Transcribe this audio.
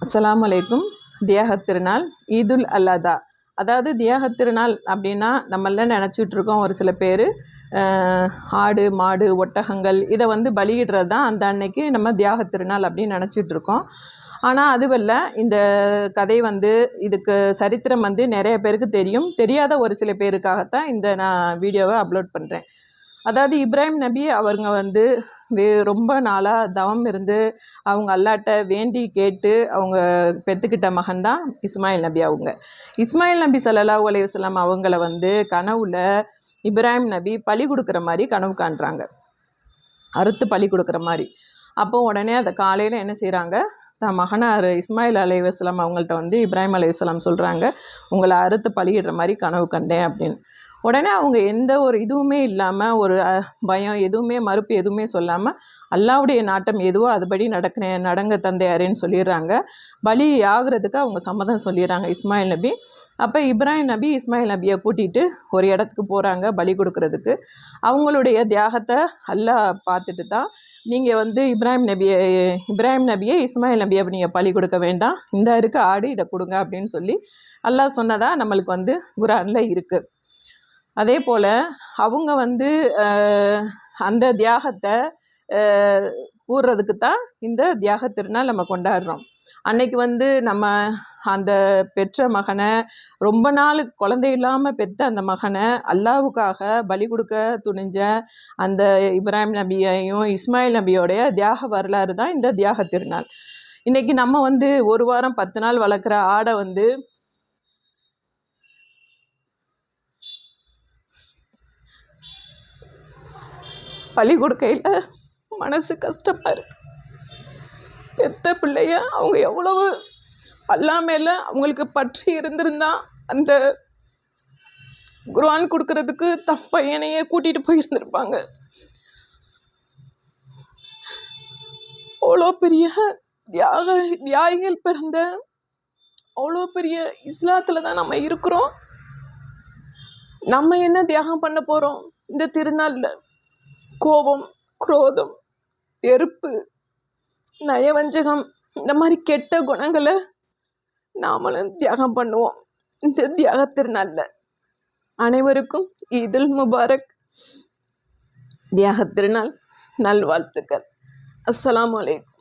அஸ்ஸலாமு அலைக்கும். தியாகத் திருநாள் ஈதுல் அல்லதா. அதாவது தியாகத் திருநாள் அப்படின்னா நம்மளாம் நினச்சிட்ருக்கோம் ஒரு சில பேர் ஆடு மாடு ஒட்டகங்கள் இதை வந்து பலியிடுறது தான் அந்த அன்னைக்கு நம்ம தியாகத் திருநாள் அப்படின்னு நினச்சிட்ருக்கோம். ஆனால் அதுவல்ல. இந்த கதை வந்து இதுக்கு சரித்திரம் வந்து நிறைய பேருக்கு தெரியும். தெரியாத ஒரு சில பேருக்காகத்தான் இந்த நான் வீடியோவை அப்லோட் பண்ணுறேன். அதாவது இப்ராஹிம் நபி அவங்க வந்து ரொம்ப நாளாக தவம் இருந்து அவங்க அல்லாட்ட வேண்டி கேட்டு அவங்க பெற்றுக்கிட்ட மகன்தான் இஸ்மாயில் நபி. அவங்க இஸ்மாயில் நபி ஸல்லல்லாஹு அலைஹி வஸல்லம் அவங்கள வந்து கனவுல இப்ராஹிம் நபி பலி கொடுக்குற மாதிரி கனவு காண்றாங்க, அறுத்து பலி கொடுக்குற மாதிரி. அப்போ உடனே அதை காலையில் என்ன செய்கிறாங்க, தான் மகனார் இஸ்மாயில் அலைஹிஸ்ஸலாம் அவங்கள்ட்ட வந்து இப்ராஹிம் அலைஹிஸ்ஸலாம் சொல்கிறாங்க, உங்களை அறுத்து பலியிடுற மாதிரி கனவு கண்டேன் அப்படின்னு. உடனே அவங்க எந்த ஒரு இதுவுமே இல்லாமல், ஒரு பயம் எதுவுமே, மறுப்பு எதுவுமே சொல்லாமல், அல்லாவுடைய நாட்டம் எதுவோ அதுபடி நடங்க தந்தையாரேன்னு சொல்லிடுறாங்க. பலி ஆகிறதுக்கு அவங்க சம்மதம் சொல்லிடுறாங்க இஸ்மாயில் நபி. அப்போ இப்ராஹிம் நபி இஸ்மாயில் நபியை கூட்டிகிட்டு ஒரு இடத்துக்கு போகிறாங்க பலி கொடுக்கறதுக்கு. அவங்களுடைய தியாகத்தை அல்லாஹ் பார்த்துட்டு தான், நீங்கள் வந்து இப்ராஹிம் நபியை இஸ்மாயில் நபியை நீங்கள் பலி கொடுக்க வேண்டாம், இந்த இருக்க ஆடு இதை கொடுங்க அப்படின்னு சொல்லி அல்லாஹ் சொன்னதாக நம்மளுக்கு வந்து குர்ஆனில் இருக்குது. அதே போல் அவங்க வந்து அந்த தியாகத்தை கூறுறதுக்கு தான் இந்த தியாக திருநாள் நம்ம கொண்டாடுறோம். அன்னைக்கு வந்து நம்ம அந்த பெற்ற மகனை, ரொம்ப நாள் குழந்தை இல்லாமல் பெற்ற அந்த மகனை அல்லாவுக்காக பலி கொடுக்க துணிஞ்ச அந்த இப்ராஹிம் நபியையும் இஸ்மாயில் நபியோடைய தியாக வரலாறு தான் இந்த தியாக திருநாள். இன்றைக்கி நம்ம வந்து ஒரு வாரம் 10 நாள் வளர்க்குற ஆடை வந்து பலி கொடுக்கையில் மனசு கஷ்டமாக இருக்கு. பெத்த பிள்ளைய அவங்க எவ்வளவு அல்லாஹ் மேலே அவங்களுக்கு பற்றி இருந்திருந்தா அந்த குர்ஆன் கொடுக்கறதுக்கு தம் பையனையே கூட்டிகிட்டு போயிருந்திருப்பாங்க. அவ்வளோ பெரிய தியாகிகள் பிறந்த அவ்வளோ பெரிய இஸ்லாத்தில் தான் நம்ம இருக்கிறோம். நம்ம என்ன தியாகம் பண்ண போகிறோம் இந்த திருநாளில்? கோபம், குரோதம், வெறுப்பு, நயவஞ்சகம், இந்த மாதிரி கெட்ட குணங்களை நாமளும் தியாகம் பண்ணுவோம் இந்த தியாக திருநாளில். அனைவருக்கும் ஈதுல் முபாரக், தியாக திருநாள் நல்வாழ்த்துக்கள். அஸ்ஸலாமு அலைக்கும்.